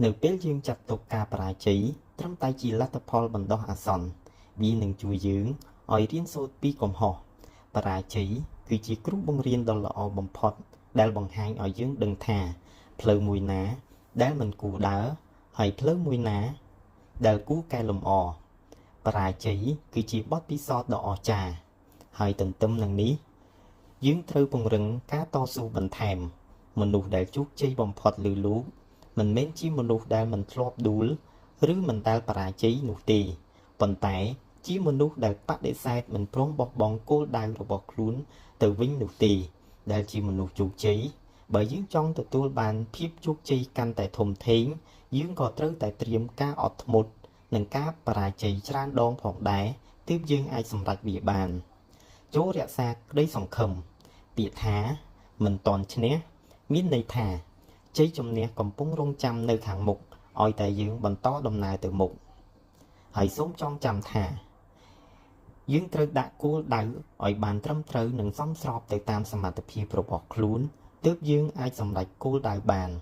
នៅពេលយើងចាត់ទុកការបរាជ័យត្រឹមតែជាលទ្ធផលបណ្ដោះអាសន្នវានឹងជួយយើងឲ្យរៀនសូត្រពីកំហុសបរាជ័យគឺជាគ្រូបង្រៀនដ៏ល្អបំផុតដែលបង្ហាញឲ្យយើងដឹងថាផ្លូវមួយណាដែលមិនគួរដើរហើយផ្លូវមួយណាដែលគួរកែលម្អបរាជ័យគឺជាបទពិសោធន៍ដ៏អស្ចារ្យហើយទន្ទឹមនឹងនេះយើងត្រូវពង្រឹងការតស៊ូបន្ថែមមនុស្សដែលជោគជ័យបំផុតលើលោកមិនមែនជាមនុស្សដែលមិនធ្លាប់ដួលឬមិនដែលបរាជ័យនោះទេប៉ុន្តែជាមនុស្សដែលបដិសេធមិនព្រមបោះបង់គោលដៅរបស់ខ្លួនទៅវិញនោះទេដែលជាមនុស្សជោគជ័យបើយើងចង់ទទួលបានភាពជោគជ័យកាន់តែធំធេងយើងក៏ត្រូវតែត្រៀមការអត់ធ្មត់និងការបរាជ័យច្រើនដងផងដែរទើបយើងអាចសម្រេចវាបានចូររក្សាក្តីសង្ឃឹមពាក្យថាមិនតន់ឈ្នះមានន័យថាជ័យជំនះកំពុងរង់ចាំនៅខាងមុខឲ្យតែយើងបន្តដំណើរទៅមុខហើយសូមចងចាំថាយើងត្រូវដាក់គោលដៅឲ្យបានត្រឹមត្រូវនិងសមស្របទៅតាមសមត្ថភាពរបស់ខ្លួនទើបយើងអាចសម្រេចគោលដៅបាន។